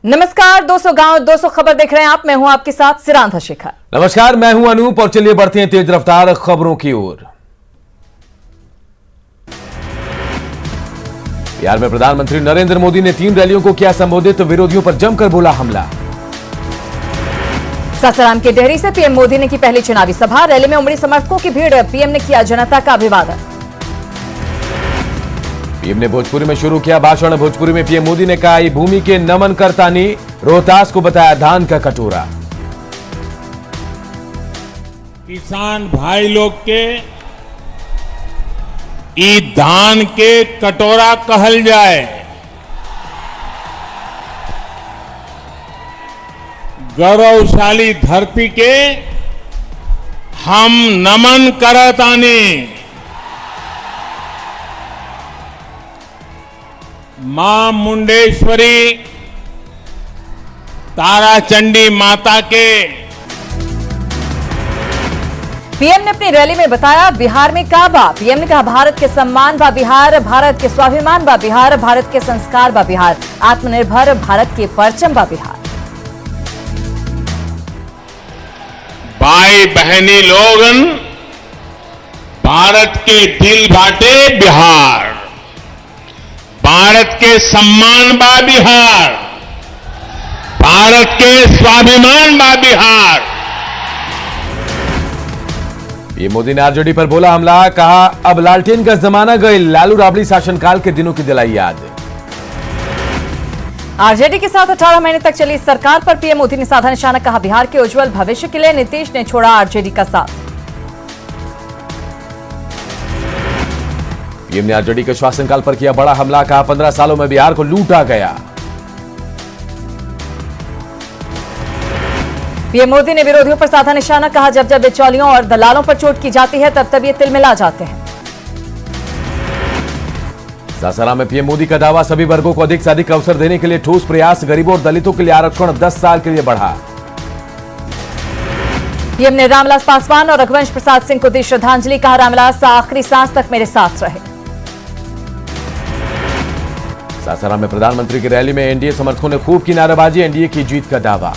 नमस्कार 200 गांव 200 खबर देख रहे हैं आप। मैं हूं आपके साथ सिरांधा शेखर। नमस्कार, मैं हूं अनूप और चलिए बढ़ते हैं तेज रफ्तार खबरों की ओर। बिहार में प्रधानमंत्री नरेंद्र मोदी ने 3 रैलियों को किया संबोधित, विरोधियों पर जमकर बोला हमला। सासाराम के डेहरी से पीएम मोदी ने की पहली चुनावी सभा, रैली में उमड़ी समर्थकों की भीड़, पीएम ने किया जनता का अभिवादन। पीएम ने भोजपुरी में शुरू किया भाषण, भोजपुरी में पीएम मोदी ने कहा भूमि के नमन करतानी, रोहतास को बताया धान का कटोरा। किसान भाई लोग के ई धान के कटोरा कहल जाए, गौरवशाली धरती के हम नमन करतानी। मां मुंडेश्वरी ताराचंडी माता के। पीएम ने अपनी रैली में बताया बिहार में काबा। पीएम ने कहा भारत के सम्मान बा बिहार, भारत के स्वाभिमान बा बिहार, भारत के संस्कार बा बिहार, आत्मनिर्भर भारत के परचम बा बिहार। भाई बहनी लोगन, भारत के दिल बाटे बिहार, भारत के सम्मान बा बिहार, भारत के स्वाभिमान बा बिहार। पीएम मोदी ने आरजेडी पर बोला हमला, कहा अब लालटेन का जमाना गए, लालू राबड़ी शासनकाल के दिनों की दिलाई याद। आरजेडी के साथ 18 महीने तक चली सरकार पर पीएम मोदी ने साधा निशाना, कहा बिहार के उज्जवल भविष्य के लिए नीतीश ने छोड़ा आरजेडी का साथ। पीएम ने आरजेडी के शासनकाल पर किया बड़ा हमला, कहा 15 सालों में बिहार को लूटा गया। पीएम मोदी ने विरोधियों पर साधा निशाना, कहा जब जब बिचौलियों और दलालों पर चोट की जाती है तब तब ये तिलमिला जाते हैं। सासाराम में पीएम मोदी का दावा, सभी वर्गों को अधिक से अधिक अवसर देने के लिए ठोस प्रयास, गरीबों और दलितों के लिए आरक्षण 10 साल के लिए बढ़ा। पीएम ने रामविलास पासवान और रघुवंश प्रसाद सिंह को दी श्रद्धांजलि, कहा रामविलास आखिरी सांस तक मेरे साथ रहे। सासाराम में प्रधानमंत्री की रैली में एनडीए समर्थकों ने खूब की नारेबाजी, एनडीए की जीत का दावा।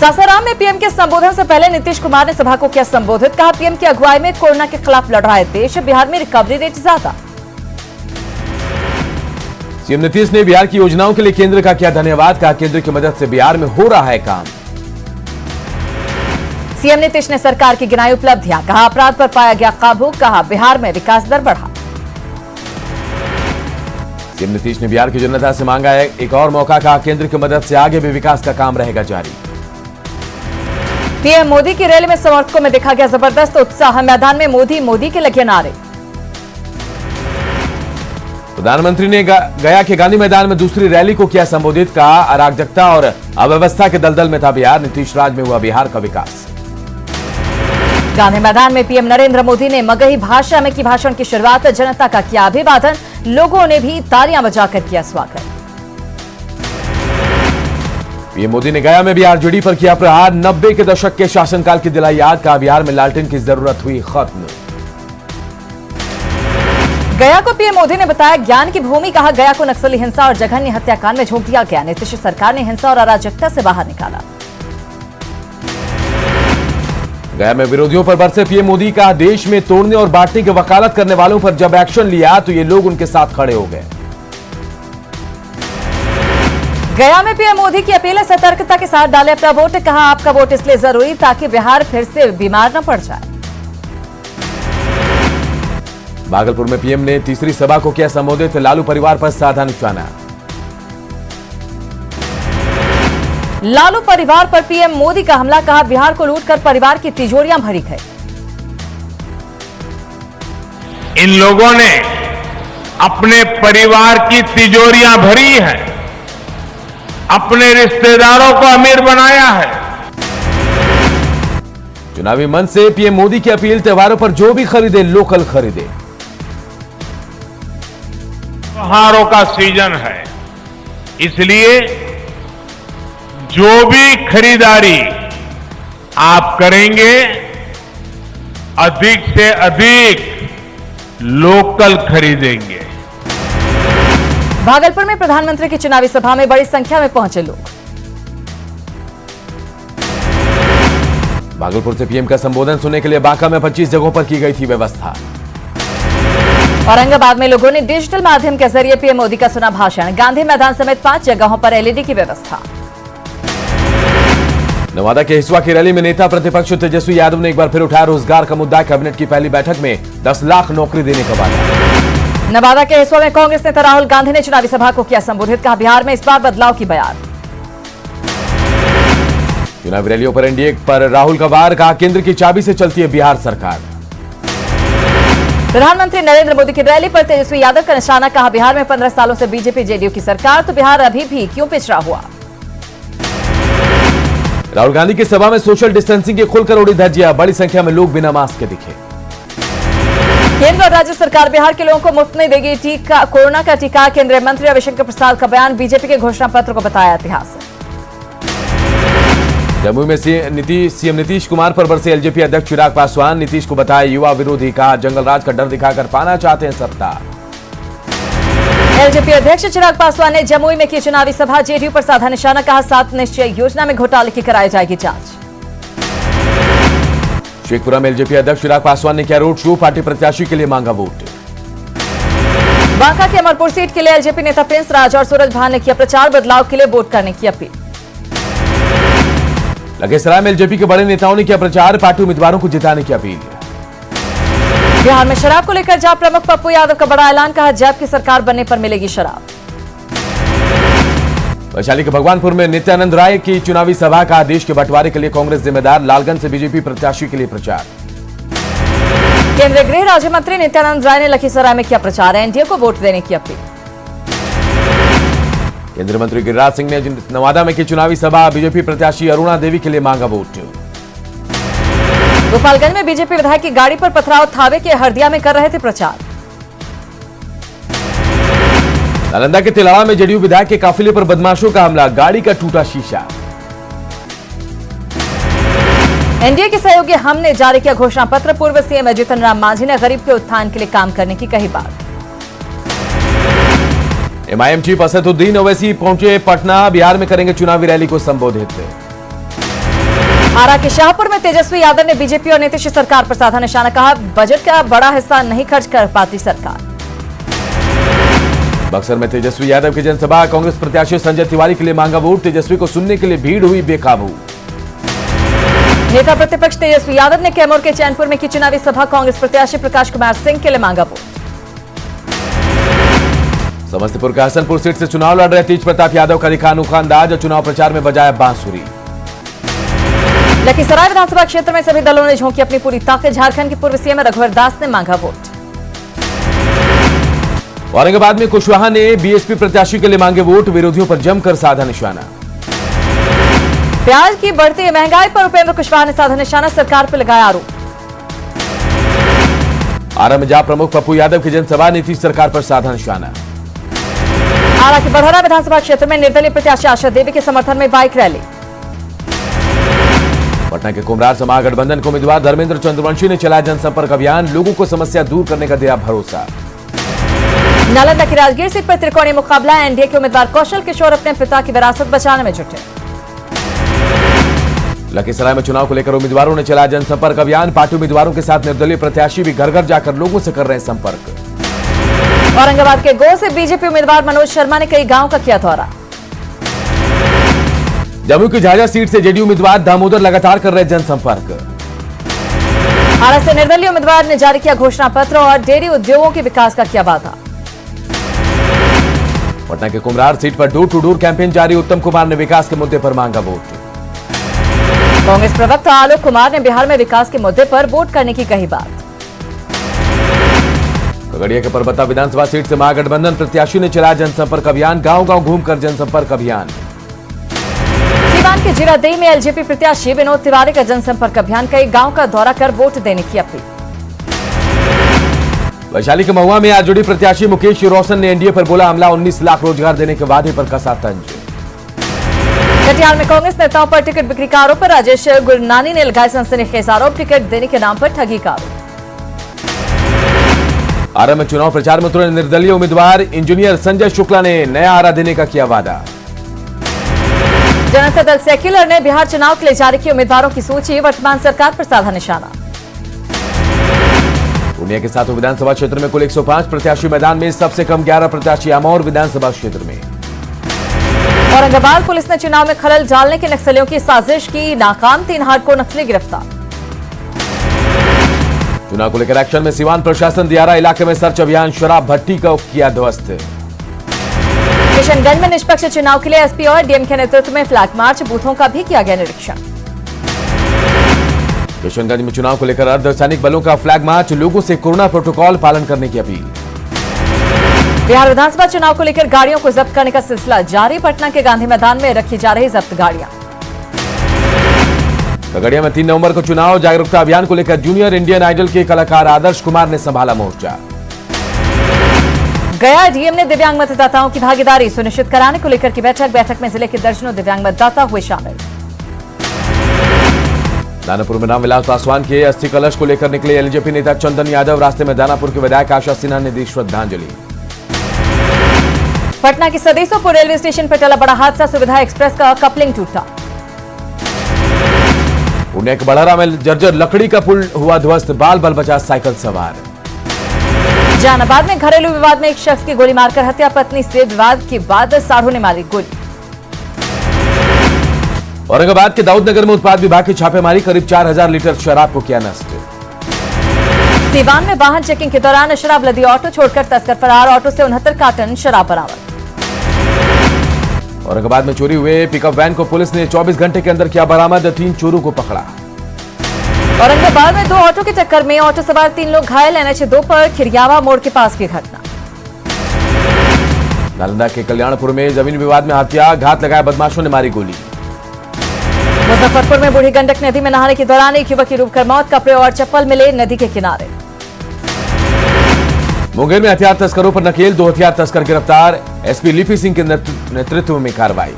सासाराम में पीएम के संबोधन से पहले नीतीश कुमार ने सभा को किया संबोधित, कहा पीएम की अगुवाई में कोरोना के खिलाफ लड़ रहा है देश, बिहार में रिकवरी रेट ज्यादा। सीएम नीतीश ने बिहार की योजनाओं के लिए केंद्र का किया धन्यवाद, कहा केंद्र की मदद से बिहार में हो रहा है काम। सीएम नीतीश ने सरकार की गिनाई उपलब्धियां, कहा अपराध पर पाया गया काबू, कहा बिहार में विकास दर बढ़ा। सीएम नीतीश ने बिहार की जनता से मांगा है एक और मौका, कहा केंद्र की मदद से आगे भी विकास का काम रहेगा जारी। पीएम मोदी की रैली में समर्थकों में देखा गया जबरदस्त उत्साह, मैदान में मोदी मोदी के लगे नारे। प्रधानमंत्री ने गया के गांधी मैदान में दूसरी रैली को किया संबोधित, कहा अराजकता और अव्यवस्था के दलदल में था बिहार, नीतीश राज में हुआ बिहार का विकास। गांधी मैदान में पीएम नरेंद्र मोदी ने मगही भाषा में की भाषण की शुरुआत, जनता का किया अभिवादन, लोगों ने भी तालियां बजाकर किया स्वागत। पीएम मोदी ने गया में भी आरजेडी पर किया प्रहार, 90 के दशक के शासनकाल की दिलाई याद, कहा बिहार में लालटेन की जरूरत हुई खत्म। गया को पीएम मोदी ने बताया ज्ञान की भूमि, कहा गया को नक्सली हिंसा और जघन्य हत्याकांड में झोंक दिया गया, नीतीश सरकार ने हिंसा और अराजकता से बाहर निकाला। गया में विरोधियों पर बरसे पीएम मोदी, कहा देश में तोड़ने और बांटने की वकालत करने वालों पर जब एक्शन लिया तो ये लोग उनके साथ खड़े हो गए। गया में पीएम मोदी की अपील है सतर्कता के साथ डालें अपना वोट, कहा आपका वोट इसलिए जरूरी ताकि बिहार फिर से बीमार न पड़ जाए। भागलपुर में पीएम ने तीसरी सभा को किया संबोधित, लालू परिवार पर साधा निशाना। लालू परिवार पर पीएम मोदी का हमला, कहा बिहार को लूटकर परिवार की तिजोरियां भरी गई। इन लोगों ने अपने परिवार की तिजोरियां भरी हैं, अपने रिश्तेदारों को अमीर बनाया है। चुनावी मंच से पीएम मोदी की अपील, त्योहारों पर जो भी खरीदे लोकल खरीदे। त्योहारों का सीजन है, इसलिए जो भी खरीदारी आप करेंगे अधिक से अधिक लोकल खरीदेंगे। भागलपुर में प्रधानमंत्री की चुनावी सभा में बड़ी संख्या में पहुंचे लोग। भागलपुर से पीएम का संबोधन सुनने के लिए बांका में 25 जगहों पर की गई थी व्यवस्था। औरंगाबाद में लोगों ने डिजिटल माध्यम के जरिए पीएम मोदी का सुना भाषण। गांधी मैदान समेत 5 जगहों पर एलईडी की व्यवस्था। नवादा के हिसुआ की रैली में नेता प्रतिपक्ष तेजस्वी यादव ने एक बार फिर उठाया रोजगार का मुद्दा। कैबिनेट की पहली बैठक में 10 लाख नौकरी देने का वादा। नवादा के हिसुआ में कांग्रेस नेता राहुल गांधी ने चुनावी सभा को किया संबोधित। कहा बिहार में इस बार बदलाव की बयान। चुनावी रैलियों पर एनडीए पर राहुल का वार। कहा केंद्र की चाबी से चलती है बिहार सरकार। प्रधानमंत्री नरेंद्र मोदी की रैली पर तेजस्वी यादव का निशाना। कहा बिहार में 15 सालों से बीजेपी जेडीयू की सरकार, तो बिहार अभी भी क्यों पिछड़ा हुआ। राहुल गांधी की सभा में सोशल डिस्टेंसिंग की खुलकर उड़ी धज्जियां। बड़ी संख्या में लोग बिना मास्क के दिखे। केंद्र और राज्य सरकार बिहार के लोगों को मुफ्त में देगी टीका, कोरोना का टीका। केंद्रीय मंत्री रविशंकर प्रसाद का बयान। बीजेपी के घोषणा पत्र को बताया ऐतिहासिक। जमुई में सीएम नीतीश कुमार पर बरसे एलजेपी अध्यक्ष चिराग पासवान। नीतीश को बताया युवा विरोधी। कहा जंगल राज का डर दिखाकर पाना चाहते हैं सत्ता। एलजेपी अध्यक्ष चिराग पासवान ने जमुई में की चुनावी सभा। जेडीयू पर साधा निशाना। कहा 7 निश्चय योजना में घोटाले की कराई जाएगी जांच। शेखपुरा में एलजेपी अध्यक्ष चिराग पासवान ने किया रोड शो। पार्टी प्रत्याशी के लिए मांगा वोट। बांका के अमरपुर सीट के लिए एलजेपी नेता प्रिंस राज और सूरज भान ने किया प्रचार। बदलाव के लिए वोट करने की अपील। लखीसराय में एलजेपी के बड़े नेताओं ने किया प्रचार। पार्टी उम्मीदवारों को जिताने की अपील। बिहार में शराब को लेकर जाप प्रमुख पप्पू यादव का बड़ा ऐलान। कहा जैप की सरकार बनने पर मिलेगी शराब। वैशाली के भगवानपुर में नित्यानंद राय की चुनावी सभा। का देश के बंटवारे के लिए कांग्रेस जिम्मेदार। लालगंज से बीजेपी प्रत्याशी के लिए प्रचार। केंद्रीय गृह राज्य मंत्री नित्यानंद राय ने लखीसराय में किया प्रचार। एनडीए को वोट देने की अपील। केंद्रीय मंत्री गिरिराज सिंह ने नवादा में की चुनावी सभा। बीजेपी प्रत्याशी अरुणा देवी के लिए मांगा वोट। गोपालगंज में बीजेपी विधायक की गाड़ी पर पथराव। थावे के हरदिया में कर रहे थे प्रचार। नालंदा के तिलाड़ा में जेडीयू विधायक के काफिले पर बदमाशों का हमला। गाड़ी का टूटा शीशा। एनडीए के सहयोगी हम ने जारी किया घोषणा पत्र। पूर्व सीएम जीतन राम मांझी ने गरीब के उत्थान के लिए काम करने की कही बात। एमआईएम चीफ असदुद्दीन ओवैसी पहुंचे पटना। बिहार में करेंगे चुनावी रैली को संबोधित। आरा के शाहपुर में तेजस्वी यादव ने बीजेपी और नीतीश सरकार पर साधा निशाना। कहा बजट का बड़ा हिस्सा नहीं खर्च कर पाती सरकार। बक्सर में तेजस्वी यादव की जनसभा। कांग्रेस प्रत्याशी संजय तिवारी के लिए मांगा वोट। तेजस्वी को सुनने के लिए भीड़ हुई बेकाबू। नेता प्रतिपक्ष तेजस्वी यादव ने कैमूर के चैनपुर में की चुनावी सभा। कांग्रेस प्रत्याशी प्रकाश कुमार सिंह के लिए मांगा वोट। समस्तीपुर के हसनपुर सीट से चुनाव लड़ रहे तेज प्रताप यादव का दिखा अनोखा अंदाज। और चुनाव प्रचार में बजाया बांसुरी। लखीसराय विधानसभा क्षेत्र में सभी दलों ने झोंकी अपनी पूरी ताकत। झारखंड के पूर्व सीएम रघुवर दास ने मांगा वोट। औरंगाबाद में कुशवाहा ने बीएसपी प्रत्याशी के लिए मांगे वोट। विरोधियों पर जमकर साधा निशाना। प्याज की बढ़ती महंगाई पर उपेंद्र कुशवाहा ने साधा निशाना। सरकार पर लगाया आरोप। आरा में जहां प्रमुख पप्पू यादव की जनसभा। नीतीश सरकार पर साधा निशाना। आरा के बड़हरा विधानसभा क्षेत्र में निर्दलीय प्रत्याशी आशा देवी के समर्थन में बाइक रैली। पटना के कुम्हरार से महागठबंधन के उम्मीदवार धर्मेंद्र चंद्रवंशी ने चलाया जनसंपर्क अभियान। लोगों को समस्या दूर करने का दिया भरोसा। नालंदा की राजगीर सीट पर त्रिकोणीय मुकाबला। एनडीए के उम्मीदवार कौशल किशोर अपने पिता की विरासत बचाने में जुटे। लखीसराय में चुनाव को लेकर उम्मीदवारों ने चलाया जनसंपर्क अभियान। पार्टी उम्मीदवारों के साथ निर्दलीय प्रत्याशी भी घर घर जाकर लोगों से कर रहे हैं संपर्क। औरंगाबाद के गो से बीजेपी उम्मीदवार मनोज शर्मा ने कई गांव का किया दौरा। जमुई की झाझा सीट से जेडीयू उम्मीदवार दामोदर लगातार कर रहे जनसंपर्क। आरा से निर्दलीय उम्मीदवार ने जारी किया घोषणा पत्र और डेयरी उद्योगों के विकास का किया वादा। पटना के कुम्हरार सीट पर डोर टू डोर कैंपेन जारी। उत्तम कुमार ने विकास के मुद्दे पर मांगा वोट। कांग्रेस प्रवक्ता आलोक कुमार ने बिहार में विकास के मुद्दे पर वोट करने की कही बात। खगड़िया के परबत्ता विधानसभा सीट से महागठबंधन प्रत्याशी ने चलाया जनसंपर्क अभियान। गांव गांव घूमकर जनसंपर्क अभियान। सीवान के जीरादेई में एलजेपी प्रत्याशी विनोद तिवारी का जनसंपर्क अभियान। कई गांव का दौरा कर वोट देने की अपील। वैशाली के महुआ में आज जुड़ी प्रत्याशी मुकेश रोशन ने एनडीए पर बोला हमला। 19 लाख रोजगार देने के वादे पर कसा तंज। कटिहार में कांग्रेस नेताओं पर टिकट बिक्री का आरोप पर राजेश गुरनानी ने लगाए सनसनीखेज आरोप। टिकट देने के नाम पर ठगी का आरोप। आरा में चुनाव प्रचार में उतरे निर्दलीय उम्मीदवार इंजीनियर संजय शुक्ला ने नया आरा देने का किया वादा। जनता दल सेक्युलर ने बिहार चुनाव के लिए जारी की उम्मीदवारों की सूची, वर्तमान सरकार पर साधा निशाना। पूर्णिया के साथ विधानसभा क्षेत्र में कुल 105 प्रत्याशी मैदान में, सबसे कम 11 प्रत्याशी आमौर विधानसभा क्षेत्र में। औरंगाबाद पुलिस ने चुनाव में खलल डालने के नक्सलियों की साजिश की, नाकाम 3 हार्डकोर नक्सली गिरफ्तार। चुनाव को लेकर एक्शन में सिवान प्रशासन, दियारा इलाके में सर्च अभियान, शराब भट्टी को किया ध्वस्त। किशनगंज में निष्पक्ष चुनाव के लिए एसपी और डीएम के नेतृत्व में फ्लैग मार्च, बूथों का भी किया गया निरीक्षण। किशनगंज में चुनाव को लेकर अर्धसैनिक बलों का फ्लैग मार्च, लोगों से कोरोना प्रोटोकॉल पालन करने की अपील। बिहार विधानसभा चुनाव को लेकर गाड़ियों को जब्त करने का सिलसिला जारी, पटना के गांधी मैदान में रखी जा रही जब्त गाड़ियां। खगड़िया में 3 नवंबर को चुनाव जागरूकता अभियान को लेकर जूनियर इंडियन आइडल के कलाकार आदर्श कुमार ने संभाला मोर्चा। गया डीएम ने दिव्यांग मतदाताओं की भागीदारी सुनिश्चित कराने को लेकर की बैठक में जिले के दर्जनों दिव्यांग मतदाता हुए शामिल। दानापुर में रामविलास पासवान के अस्थि कलश को लेकर निकले एलजेपी नेता चंदन यादव, रास्ते में दानापुर के विधायक आशा सिन्हा ने दी श्रद्धांजलि। पटना के सदीसोपुर रेलवे स्टेशन पर टला बड़ा हादसा, सुविधा एक्सप्रेस का कपलिंग टूटा। पुणे के बड़हरा में जर्जर लकड़ी का पुल हुआ ध्वस्त, बाल बल बचा साइकिल सवार। जहानाबाद में घरेलू विवाद में एक शख्स की गोली मारकर हत्या, पत्नी से विवाद के बाद साढ़ू ने मारी गोली। औरंगाबाद के दाऊदनगर में उत्पाद विभाग की छापेमारी, करीब 4000 लीटर शराब को किया नष्ट। सीवान में वाहन चेकिंग के दौरान शराब लदी ऑटो छोड़कर तस्कर फरार, ऑटो से 69 कार्टन शराब बरामद। औरंगाबाद में चोरी हुए पिकअप वैन को पुलिस ने 24 घंटे के अंदर किया बरामद, 3 चोरों को पकड़ा। औरंगाबाद में 2 ऑटो की टक्कर में ऑटो सवार 3 लोग घायल, NH2 पर खिरियावा मोड़ के पास की घटना। नालंदा के कल्याणपुर में जमीन विवाद में हत्या, घात लगाया बदमाशों ने मारी गोली। मुजफ्फरपुर में बूढ़ी गंडक नदी में नहाने के दौरान एक युवक की डूबकर मौत, कपड़े और चप्पल मिले नदी के किनारे। मुंगेर में हथियार तस्करों पर नकेल, 2 हथियार तस्कर गिरफ्तार, एसपी लिपि सिंह के नेतृत्व में कार्रवाई।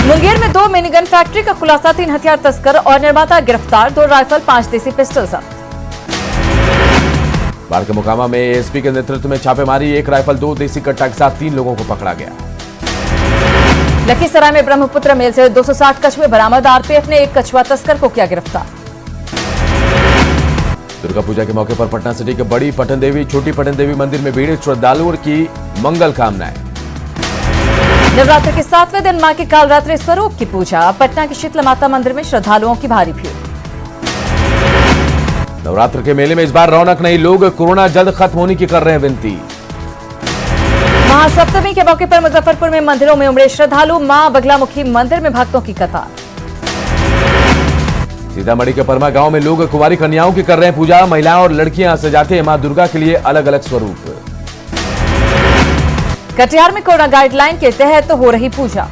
मुंगेर में 2 मिनीगन फैक्ट्री का खुलासा, 3 हथियार तस्कर और निर्माता गिरफ्तार, 2 राइफल 5 देसी पिस्टल जब्त। बाढ़ के मोकामा में एसपी के नेतृत्व में छापेमारी, 1 राइफल 2 देसी कट्टा के साथ 3 लोगों को पकड़ा गया। लखीसराय में ब्रह्मपुत्र मेल से 260 कछुए बरामद, आरपीएफ ने 1 कछुआ तस्कर को किया गिरफ्तार। दुर्गा पूजा के मौके पर पटना सिटी के बड़ी पटन देवी, छोटी पटन देवी मंदिर में भीड़, श्रद्धालुओं की मंगल कामनाएं। नवरात्र के 7वें दिन मां के कालरात्रि स्वरूप की पूजा, पटना के शीतला माता मंदिर में श्रद्धालुओं की भारी भीड़। नवरात्र के मेले में इस बार रौनक नहीं, लोग कोरोना जल्द खत्म होने की कर रहे हैं विनती। महासप्तमी के मौके पर मुजफ्फरपुर में मंदिरों में उमड़े श्रद्धालु, मां बगलामुखी मंदिर में भक्तों की कतार। सीतामढ़ी के परमा गांव में लोग कुंवारी कन्याओं की कर रहे हैं पूजा, महिलाएं और लड़कियां सजाते हैं मां दुर्गा के लिए अलग अलग स्वरूप। कटिहार में कोरोना गाइडलाइन के तहत हो रही पूजा।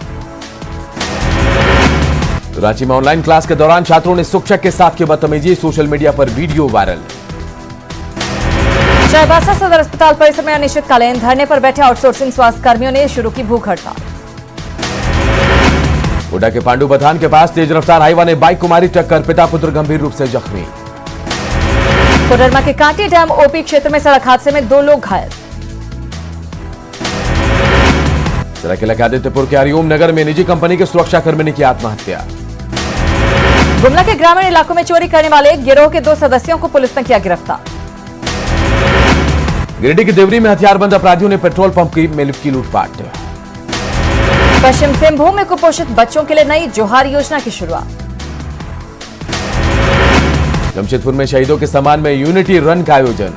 रांची में ऑनलाइन क्लास के दौरान छात्रों ने शिक्षक के साथ की बदतमीजी, सोशल मीडिया पर वीडियो वायरल। चाईबासा सदर अस्पताल परिसर में अनिश्चितकालीन धरने पर बैठे आउटसोर्सिंग स्वास्थ्य कर्मियों ने शुरू की भूख हड़ताल। गोड्डा के पांडु बथान के पास तेज रफ्तार हाईवा ने बाइक को मारी टक्कर, पिता पुत्र गंभीर रूप से जख्मी। कोडरमा के कांटी डैम ओपी क्षेत्र में सड़क हादसे में 2 लोग घायल। सरायकेला के आदित्यपुर के हरिओम नगर में निजी कंपनी के सुरक्षा कर्मी ने की आत्महत्या। गुमला के ग्रामीण इलाकों में चोरी करने वाले गिरोह के 2 सदस्यों को पुलिस ने किया गिरफ्तार। गिरिडीह के देवरी में हथियारबंद अपराधियों ने पेट्रोल पंप में की लूटपाट। पश्चिम सिंहभूम में कुपोषित बच्चों के लिए नई जोहार योजना की शुरुआत। जमशेदपुर में शहीदों के सम्मान में यूनिटी रन का आयोजन।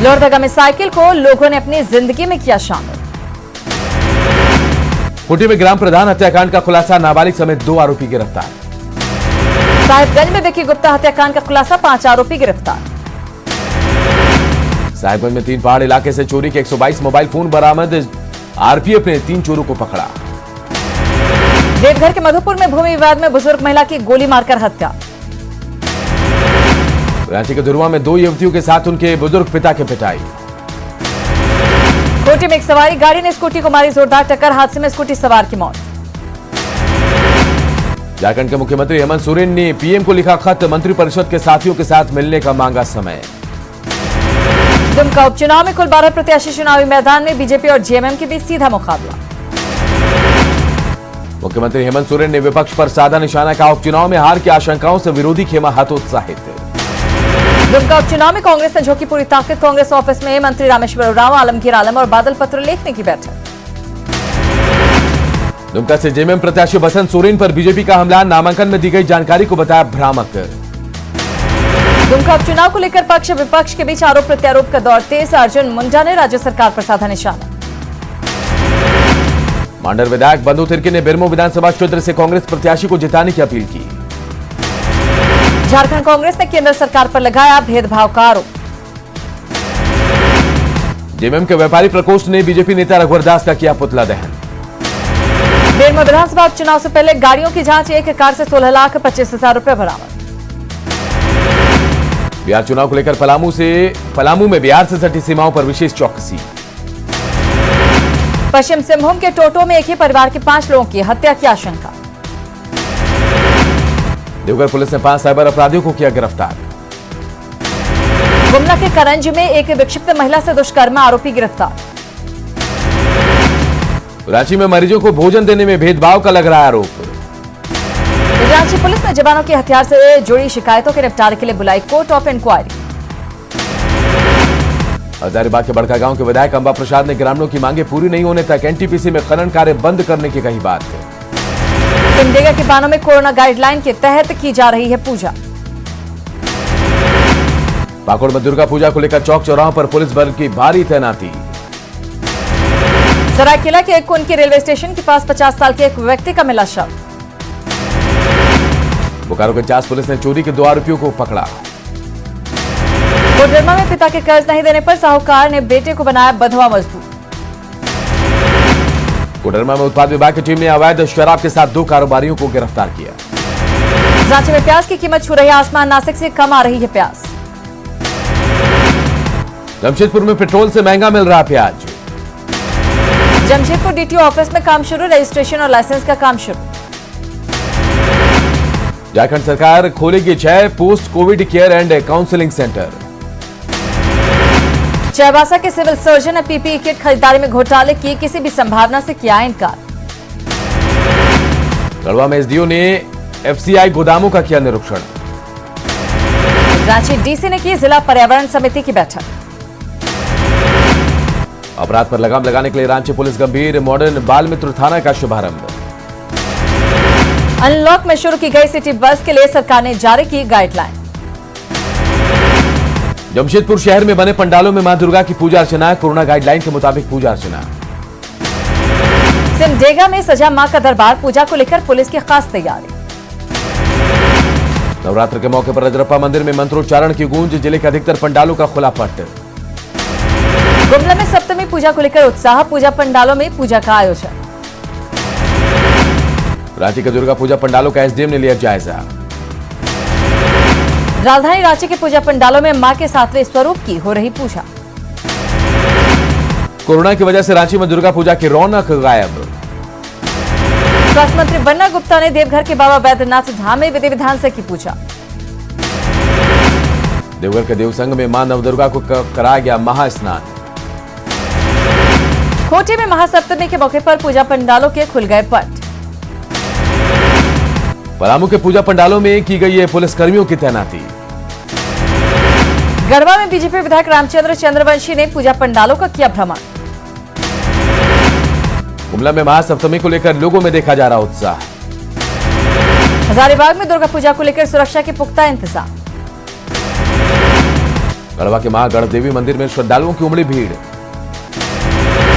लोहरदगा में साइकिल को लोगों ने अपनी जिंदगी में किया शामिल। खूंटी में ग्राम प्रधान हत्याकांड का खुलासा, नाबालिग समेत 2 आरोपी गिरफ्तार। साहिबगंज में विक्की गुप्ता हत्याकांड का खुलासा, 5 आरोपी गिरफ्तार। साहिबगंज में 3 पहाड़ इलाके से चोरी के 122 मोबाइल फोन बरामद, आरपीएफ ने 3 चोरों को पकड़ा। देवघर के मधुपुर में भूमि विवाद में बुजुर्ग महिला की गोली मारकर हत्या। रांची के धुरवा में 2 युवतियों के साथ उनके बुजुर्ग पिता की पिटाई। कोटी में एक सवारी गाड़ी ने स्कूटी को मारी जोरदार टक्कर, हादसे में स्कूटी सवार की मौत। झारखंड के मुख्यमंत्री हेमंत सोरेन ने पीएम को लिखा खत, मंत्रिपरिषद के साथियों के साथ मिलने का मांगा समय। दुमका उपचुनाव में कुल 12 प्रत्याशी चुनावी मैदान में, बीजेपी और जेएमएम के बीच सीधा मुकाबला। मुख्यमंत्री हेमंत सोरेन ने विपक्ष पर साधा निशाना, कहा उपचुनाव में हार की आशंकाओं से विरोधी खेमा हतोत्साहित। दुमका उपचुनाव में कांग्रेस ने झोंकी पूरी ताकत, कांग्रेस ऑफिस में मंत्री रामेश्वर उरांव, आलमगीर आलम और बादल पत्र लिखने की बैठक। दुमका से जेएमएम प्रत्याशी बसंत सोरेन पर बीजेपी का हमला, नामांकन में दी गई जानकारी को बताया भ्रामक। दुमका उपचुनाव को लेकर पक्ष विपक्ष के बीच आरोप प्रत्यारोप का दौर तेज, अर्जुन मुंडा ने राज्य सरकार पर साधा निशाना। मांडर विधायक बंधु तिर्की ने बेरमो विधानसभा क्षेत्र से कांग्रेस प्रत्याशी को जिताने की अपील की। झारखंड कांग्रेस ने केंद्र सरकार पर लगाया भेदभाव का आरोप। जेएमएम के व्यापारी प्रकोष्ठ ने बीजेपी नेता रघुवर दास का किया पुतला दहन। बेरमो विधानसभा उपचुनाव से पहले गाड़ियों की जांच, एक कार से 16,25,000 रुपए बरामद। बिहार चुनाव को लेकर पलामू में बिहार से सटी सीमाओं पर विशेष चौकसी। पश्चिम सिंहभूम के टोटो में एक ही परिवार के 5 लोगों की हत्या की आशंका। देवघर पुलिस ने 5 साइबर अपराधियों को किया गिरफ्तार। गुमला के करंज में एक विक्षिप्त महिला से दुष्कर्म, आरोपी गिरफ्तार। रांची में मरीजों को भोजन देने में भेदभाव का लग रहा है आरोप। रांची पुलिस ने जवानों के हथियार से जुड़ी शिकायतों के निपटारे के लिए बुलाई कोर्ट ऑफ इंक्वायरी। हजारीबाग के बड़का गांव के विधायक अंबा प्रसाद ने ग्रामीणों की मांगे पूरी नहीं होने तक एनटीपीसी में खनन कार्य बंद करने की कही बात। सिमडेगा के बानों में कोरोना गाइडलाइन के तहत की जा रही है पूजा। पाकुड़ में दुर्गा पूजा को लेकर चौक चौराहों पर पुलिस बल की भारी तैनाती। सरायकेला के एक कुंड के रेलवे स्टेशन के पास 50 साल के एक व्यक्ति का मिला शव। बोकारो के चास पुलिस ने चोरी के 2 आरोपियों को पकड़ा। कोडरमा में पिता के कर्ज नहीं देने पर साहूकार ने बेटे को बनाया बंधुआ मजदूर। कोडरमा में उत्पाद विभाग की टीम ने अवैध शराब के साथ 2 कारोबारियों को गिरफ्तार किया। रांची में प्याज की कीमत छू रही आसमान, नासिक से कम आ रही है प्याज। जमशेदपुर में पेट्रोल से महंगा मिल रहा प्याज। जमशेदपुर डीटीओ ऑफिस में काम शुरू, रजिस्ट्रेशन और लाइसेंस का काम शुरू। झारखंड सरकार खोलेगी 6 post Covid care and counselling centre. Chaibasa के सिविल सर्जन ने पीपीई किट खरीदारी में घोटाले की किसी भी संभावना से किया इनकार। गढ़वा में एसडीओ ने एफसीआई गोदामों का किया निरीक्षण। रांची डीसी ने की जिला पर्यावरण समिति की बैठक। अपराध पर लगाम लगाने के लिए रांची पुलिस गंभीर मॉडर्न बाल मित्र थाना का शुभारंभ। अनलॉक में शुरू की गई सिटी बस के लिए सरकार ने जारी की गाइडलाइन। जमशेदपुर शहर में बने पंडालों में मां दुर्गा की पूजा अर्चना, कोरोना गाइडलाइन के मुताबिक पूजा अर्चना। सिमडेगा में सजा मां का दरबार, पूजा को लेकर पुलिस की खास तैयारी। नवरात्र के मौके पर रजरप्पा मंदिर में मंत्रोच्चारण की गूंज, जिले के अधिकतर पंडालों का खुला पट। गुमला में सप्तमी पूजा को लेकर उत्साह, पूजा पंडालों में पूजा का आयोजन। रांची के दुर्गा पूजा पंडालों का एसडीएम ने लिया जायजा। राजधानी रांची के पूजा पंडालों में मां के 7वें स्वरूप की हो रही पूजा। कोरोना की वजह से रांची में दुर्गा पूजा की रौनक गायब। स्वास्थ्य मंत्री बन्ना गुप्ता ने देवघर के बाबा बैद्यनाथ धाम में विधि विधान से की पूजा। देवघर के देवसंग में मां नवदुर्गा को कराया गया महास्नान। खोटे में महासप्तमी के मौके पर पूजा पंडालों के खुल गए पट। पलामू के पूजा पंडालों में की गई है पुलिसकर्मियों की तैनाती। गढ़वा में बीजेपी विधायक रामचंद्र चंद्रवंशी ने पूजा पंडालों का किया भ्रमण। गुमला में महासप्तमी को लेकर लोगों में देखा जा रहा उत्साह। हजारीबाग में दुर्गा पूजा को लेकर सुरक्षा के पुख्ता इंतजाम। गढ़वा के महागढ़ देवी मंदिर में श्रद्धालुओं की उमड़ी भीड़।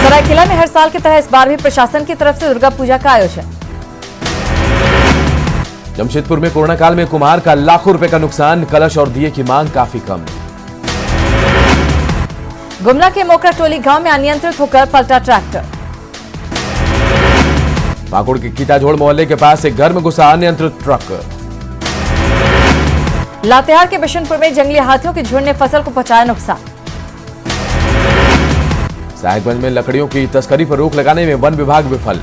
सरायकेला में हर साल की तरह इस बार भी प्रशासन की तरफ से दुर्गा पूजा का आयोजन। जमशेदपुर में कोरोना काल में कुम्हार का लाखों रुपए का नुकसान, कलश और दिए की मांग काफी कम। गुमला के मोकरा टोली गांव में अनियंत्रित होकर पलटा ट्रैक्टर। पाकुड़ के कीताझोड़ मोहल्ले के पास एक घर में घुसा अनियंत्रित ट्रक। लातेहार के बिशनपुर में जंगली हाथियों के झुंड ने फसल को पहुंचाया नुकसान। साहेबगंज में लकड़ियों की तस्करी पर रोक लगाने में वन विभाग विफल।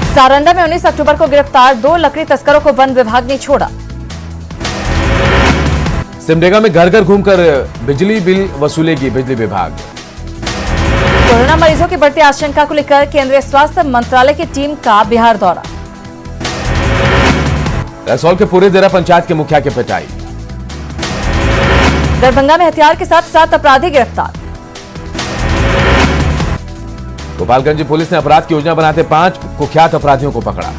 सारंडा में 19 अक्टूबर को गिरफ्तार 2 लकड़ी तस्करों को वन विभाग ने छोड़ा। सिमडेगा में घर घर घूमकर बिजली बिल वसूलेगी बिजली विभाग। कोरोना मरीजों की बढ़ती आशंका को लेकर केंद्रीय स्वास्थ्य मंत्रालय की टीम का बिहार दौरा। रसौल के पूरे देरा पंचायत के मुखिया की पिटाई। दरभंगा में हथियार के साथ 7 अपराधी गिरफ्तार। गोपालगंज पुलिस ने अपराध की योजना बनाते 5 कुख्यात अपराधियों को पकड़ा।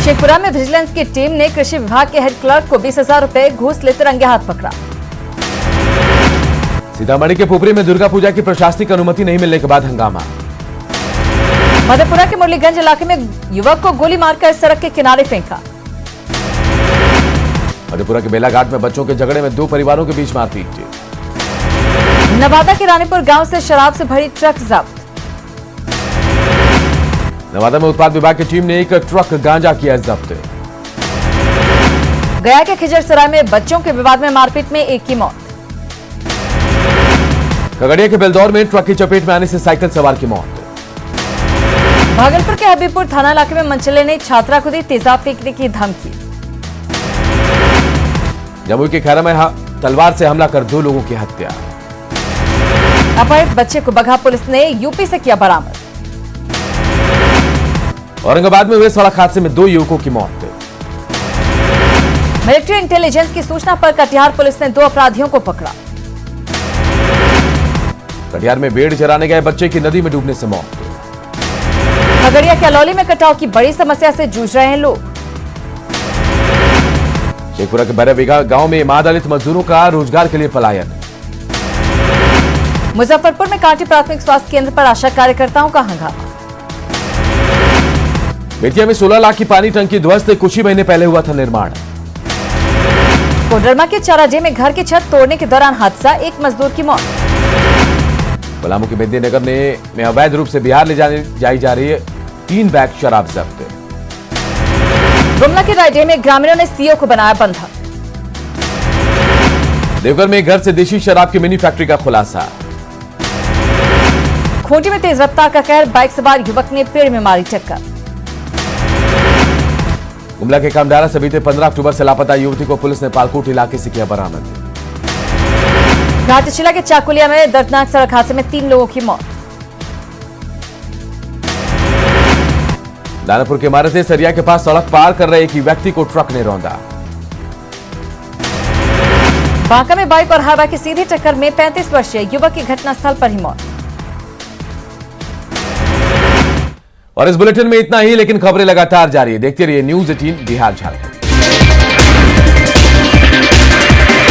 शेखपुरा में विजिलेंस की टीम ने कृषि विभाग के हेड क्लर्क को 20,000 रुपए घूस लेते रंगे हाथ पकड़ा। सीतामढ़ी के पुपरी में दुर्गा पूजा की प्रशासनिक अनुमति नहीं मिलने के बाद हंगामा। मधेपुरा के मुरलीगंज इलाके में युवक को गोली मारकर सड़क के किनारे फेंका। मधेपुरा के बेलाघाट में बच्चों के झगड़े में 2 परिवारों के बीच मारपीट। नवादा के रानीपुर गांव से शराब से भरी ट्रक जब्त। नवादा में उत्पाद विभाग की टीम ने एक ट्रक गांजा किया जब्त। गया के खिजरसराय में बच्चों के विवाद में मारपीट में एक की मौत। खगड़िया के बेलदौर में ट्रक की चपेट में आने से साइकिल सवार की मौत। भागलपुर के हबीबपुर थाना इलाके में मनचले ने छात्रा को दी तेजाब फेंकने की धमकी। जमुई के खैरा में तलवार से हमला कर 2 लोगों की हत्या। अपहृत बच्चे को बगहा पुलिस ने यूपी से किया बरामद। औरंगाबाद में हुए सड़क हादसे में 2 युवकों की मौत। मिलिट्री इंटेलिजेंस की सूचना पर कटिहार पुलिस ने 2 अपराधियों को पकड़ा। कटिहार में भेड़ चराने गए बच्चे की नदी में डूबने से मौत। खगड़िया के अलौली में कटाव की बड़ी समस्या से जूझ रहे हैं लोग। शेखपुरा के बरेबिघा गांव में मादलित मजदूरों का रोजगार के लिए पलायन। मुजफ्फरपुर में कांटी प्राथमिक स्वास्थ्य केंद्र पर आशा कार्यकर्ताओं का हंगामा। बेतिया में 16 लाख की पानी टंकी ध्वस्त, कुछ ही महीने पहले हुआ था निर्माण। कोडरमा के चाराजे में घर की छत तोड़ने के दौरान हादसा, 1 मजदूर की मौत। पलामू के बेद्यनगर में अवैध रूप से बिहार ले जाई जा रही है 3 बैग शराब जब्त। गुमला के रायडीह में ग्रामीणों ने सीओ को बनाया बंधक। देवघर में घर से देशी शराब की मिनी फैक्ट्री का खुलासा। खूंटी में तेज रफ्तार का कहर, बाइक सवार युवक ने पेड़ में मारी टक्कर। गुमला के कामडारा से बीते 15 अक्टूबर से लापता युवती को पुलिस ने पालकोट इलाके से किया बरामद। घाटशिला के चाकुलिया में दर्दनाक सड़क हादसे में 3 लोगों की मौत। दानापुर के इमारतें सरिया के पास सड़क पार कर रहे एक व्यक्ति को ट्रक ने रौंदा। बांका में बाइक और हाईवा की सीधी टक्कर में 35 वर्षीय युवक की घटनास्थल पर ही मौत। और इस बुलेटिन में इतना ही, लेकिन खबरें लगातार जारी है। देखते रहिए न्यूज़ 18 बिहार झारखंड।